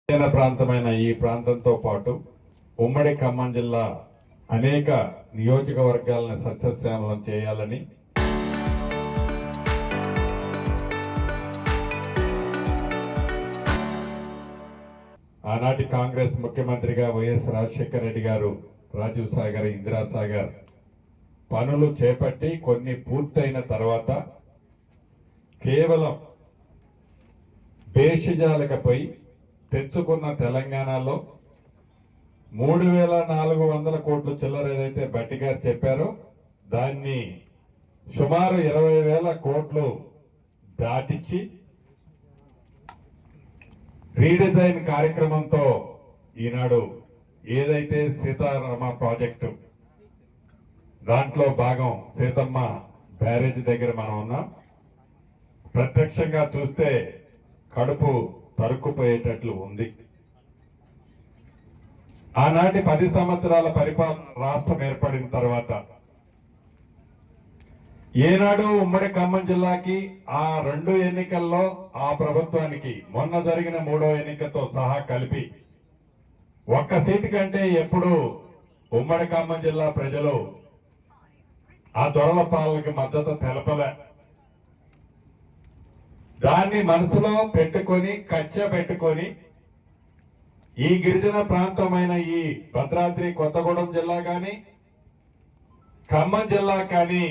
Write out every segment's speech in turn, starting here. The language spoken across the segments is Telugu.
ప్రాంతమైన ఈ ప్రాంతంతో పాటు ఉమ్మడి ఖమ్మం జిల్లా అనేక నియోజకవర్గాలను సస్యశ్యామలం చేయాలని ఆనాటి కాంగ్రెస్ ముఖ్యమంత్రిగా వైఎస్ రాజశేఖర రెడ్డి గారు రాజీవ్ సాగర్, ఇందిరాసాగర్ పనులు చేపట్టి కొన్ని పూర్తయిన తర్వాత కేవలం బేషజాలకపై తెచ్చుకున్న తెలంగాణలో 3,400 కోట్ల చిల్లర ఏదైతే బట్టి గారు చెప్పారో దాన్ని సుమారు 20,000 కోట్లు దాటించి రీడిజైన్ కార్యక్రమంతో ఈనాడు ఏదైతే సీతారామ ప్రాజెక్టు దాంట్లో భాగం సీతమ్మ బ్యారేజ్ దగ్గర మనం ఉన్నాం. ప్రత్యక్షంగా చూస్తే కడుపు తరుక్కుపోయేటట్లు ఉంది. ఆనాటి 10 సంవత్సరాల పరిపాలన రాష్ట్రం ఏర్పడిన తర్వాత ఏనాడు ఉమ్మడి ఖమ్మం జిల్లాకి ఆ 2 ఎన్నికల్లో ఆ ప్రభుత్వానికి మొన్న జరిగిన 3వ ఎన్నికతో సహా కలిపి ఒక్క సీటు కంటే ఎప్పుడు ఉమ్మడి ఖమ్మం జిల్లా ప్రజలు ఆ దొరల పాలనకి మద్దతు తెలపలే. దాన్ని మనసులో పెట్టుకొని కచ్చ పెట్టుకొని ఈ గిరిజన ప్రాంతమైన ఈ భద్రాద్రి కొత్తగూడెం జిల్లా కానీ ఖమ్మం జిల్లా కానీ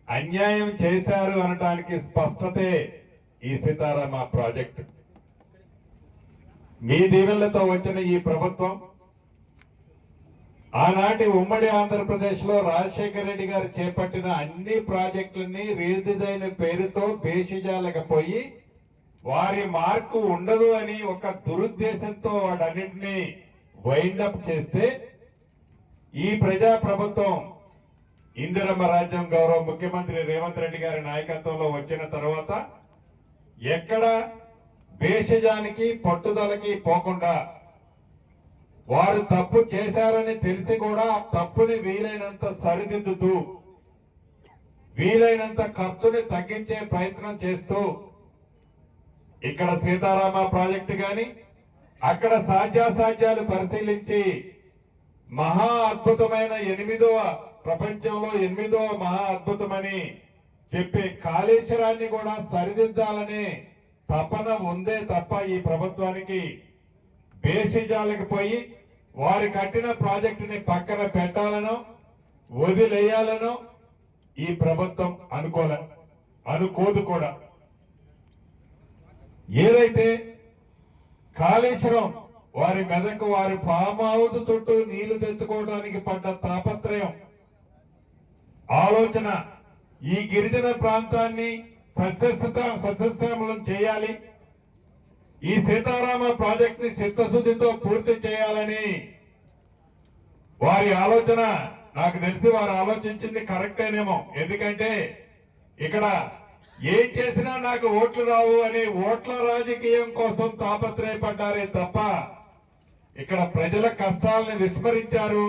అన్యాయం చేశారు అనటానికి స్పష్టతే ఈ సీతారామ ప్రాజెక్టు. మీ దీవెనలతో వచ్చిన ఈ ప్రభుత్వం ఆనాటి ఉమ్మడి ఆంధ్రప్రదేశ్ లో రాజశేఖర రెడ్డి గారు చేపట్టిన అన్ని ప్రాజెక్టులని రీడిజైన్ పేరుతో బేషజాలకపోయి వారి మార్కు ఉండదు అని ఒక దురుద్దేశంతో వాటన్నింటినీ వైండప్ చేస్తే ఈ ప్రజా ప్రభుత్వం ఇందిరమ్మ రాజ్యం గౌరవ ముఖ్యమంత్రి రేవంత్ రెడ్డి గారి నాయకత్వంలో వచ్చిన తర్వాత ఎక్కడ బేషజానికి పట్టుదలకి పోకుండా వారు తప్పు చేశారని తెలిసి కూడా తప్పుని వీలైనంత సరిదిద్దుతూ వీలైనంత ఖర్చుని తగ్గించే ప్రయత్నం చేస్తూ ఇక్కడ సీతారామ ప్రాజెక్టు గాని అక్కడ సాధ్యాసాధ్యాలు పరిశీలించి మహా అద్భుతమైన 8వ ప్రపంచంలో 8వ మహా అద్భుతమని చెప్పే కాళేశ్వరాన్ని కూడా సరిదిద్దాలనే తపన ఉందే తప్ప ఈ ప్రభుత్వానికి బేసిజాలకు పోయి వారి కట్టిన ప్రాజెక్టుని పక్కన పెట్టాలనో వదిలేయాలనో ఈ ప్రభుత్వం అనుకోదు కూడా. ఏదైతే కాళేశ్వరం వారి మెదకు వారి ఫామ్ హౌస్ చుట్టూ నీళ్లు తెచ్చుకోవడానికి పడ్డ తాపత్రయం ఆలోచన ఈ గిరిజన ప్రాంతాన్ని సస్యశ్యామలం చేయాలి, ఈ సీతారామ ప్రాజెక్ట్ ని చిత్తశుద్ధితో పూర్తి చేయాలని వారి ఆలోచన నాకు తెలిసి వారు ఆలోచించింది కరెక్టేనేమో. ఎందుకంటే ఇక్కడ ఏం చేసినా నాకు ఓట్లు రావు అని ఓట్ల రాజకీయం కోసం తాపత్రయపడ్డారే తప్ప ఇక్కడ ప్రజల కష్టాలను విస్మరించారు,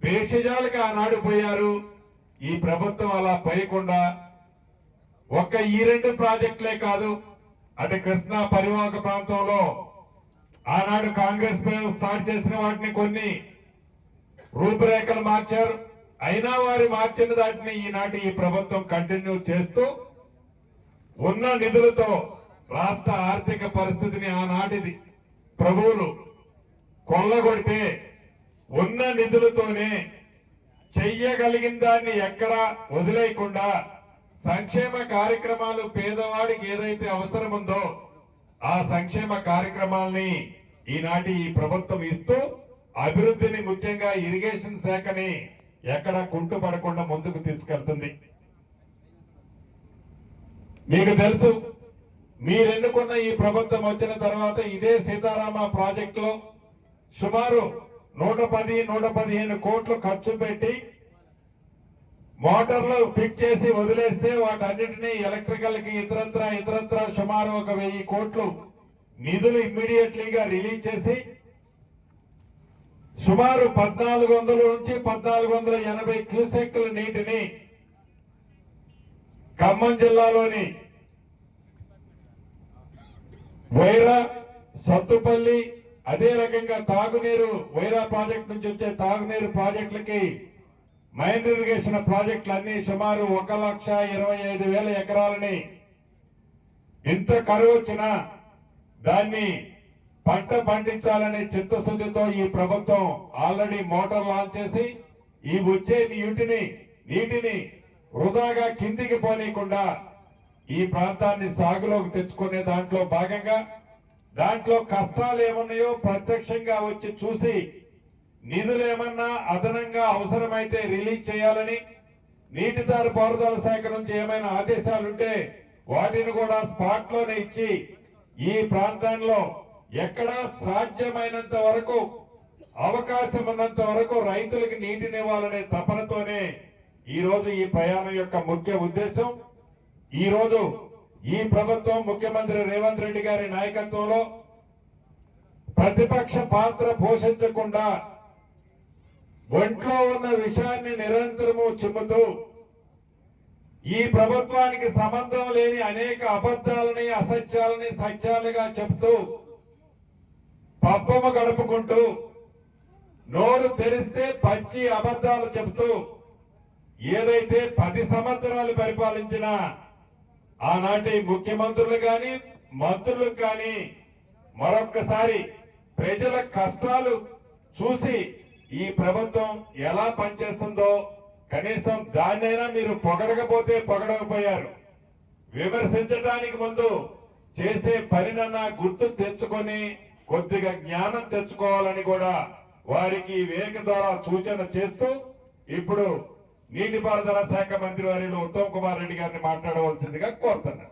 బేషజాలకు ఆనాడు పోయారు. ఈ ప్రభుత్వం అలా పోయకుండా ఒక్క ఈ 2 ప్రాజెక్టులే కాదు, అటు కృష్ణా పరివాహక ప్రాంతంలో ఆనాడు కాంగ్రెస్ స్టార్ట్ చేసిన వాటిని కొన్ని రూపురేఖలు మార్చారు. అయినా వారి మార్చిన దాటిని ఈనాటి ఈ ప్రభుత్వం కంటిన్యూ చేస్తూ ఉన్న నిధులతో రాష్ట్ర ఆర్థిక పరిస్థితిని ఆనాటిది ప్రభువులు కొల్లగొడితే ఉన్న నిధులతోనే చెయ్యగలిగిన దాన్ని ఎక్కడా వదిలేయకుండా సంక్షేమ కార్యక్రమాలు పేదవాడికి ఏదైతే అవసరం ఉందో ఆ సంక్షేమ కార్యక్రమాలని ఈనాటి ఈ ప్రభుత్వం ఇస్తూ అభివృద్ధిని ముఖ్యంగా ఇరిగేషన్ శాఖని ఎక్కడ కుంటుపడకుండా ముందుకు తీసుకెళ్తుంది. మీకు తెలుసు, మీరెన్నుకున్న ఈ ప్రభుత్వం వచ్చిన తర్వాత ఇదే సీతారామ ప్రాజెక్టులో సుమారు 110-115 కోట్లు ఖర్చు పెట్టి మోటార్లు ఫిట్ చేసి వదిలేస్తే వాటన్నిటినీ ఎలక్ట్రికల్ కి ఇతరత్ర సుమారు 1,000 కోట్లు నిధులు ఇమ్మీడియట్లీగా రిలీజ్ చేసి సుమారు 1,400 నుంచి 1,480 క్యూసెక్ల నీటిని ఖమ్మం జిల్లాలోని వైరా సత్తుపల్లి, అదే రకంగా తాగునీరు వైరా ప్రాజెక్ట్ నుంచి వచ్చే తాగునీరు ప్రాజెక్టులకి మైన్ ఇరిగేషన్ ప్రాజెక్టులన్నీ సుమారు 1,25,000 ఎకరాలని ఇంత కరువు వచ్చినా దాన్ని పంట పండించాలనే చిత్తశుద్ధితో ఈ ప్రభుత్వం ఆల్రెడీ మోటార్ లాంచ్ చేసి ఈ వచ్చే నీటిని వృధాగా కిందికి పోనీయకుండా ఈ ప్రాంతాన్ని సాగులోకి తెచ్చుకునే దాంట్లో భాగంగా దాంట్లో కష్టాలు ఏమున్నాయో ప్రత్యక్షంగా వచ్చి చూసి నిధులు ఏమన్నా అదనంగా అవసరమైతే రిలీజ్ చేయాలని, నీటిదారు పారుదల శాఖ నుంచి ఏమైనా ఆదేశాలుంటే వాటిని కూడా స్పాట్ లోనే ఇచ్చి ఈ ప్రాంతంలో ఎక్కడా సాధ్యమైనంత వరకు అవకాశం ఉన్నంత వరకు రైతులకు నీటినివ్వాలనే తపనతోనే ఈ రోజు ఈ ప్రయాణం యొక్క ముఖ్య ఉద్దేశం. ఈ రోజు ఈ ప్రభుత్వం ముఖ్యమంత్రి రేవంత్ రెడ్డి గారి నాయకత్వంలో ప్రతిపక్ష పాత్ర పోషించకుండా ఒంట్లో ఉన్న విషయాన్ని నిరంతరము చిమ్ముతూ ఈ ప్రభుత్వానికి సంబంధం లేని అనేక అబద్ధాలని అసత్యాలని సత్యాలుగా చెప్తూ పబ్బము గడుపుకుంటూ నోరు తెరిస్తే పచ్చి అబద్ధాలు చెబుతూ ఏదైతే 10 సంవత్సరాలు పరిపాలించిన ఆనాటి ముఖ్యమంత్రులు గాని మంత్రులు కానీ మరొక్కసారి ప్రజల కష్టాలు చూసి ఈ ప్రభుత్వం ఎలా పనిచేస్తుందో కనీసం దాన్నైనా మీరు పొగడకపోతే పొగడకపోయారు. విమర్శించడానికి ముందు చేసే పనినన్నా గుర్తు తెచ్చుకొని కొద్దిగా జ్ఞానం తెచ్చుకోవాలని కూడా వారికి వేదిక ద్వారా సూచన చేస్తూ ఇప్పుడు నీటిపారుదల శాఖ మంత్రి వర్యులు ఉత్తమ్ కుమార్ రెడ్డి గారిని మాట్లాడవలసిందిగా కోరుతున్నాను.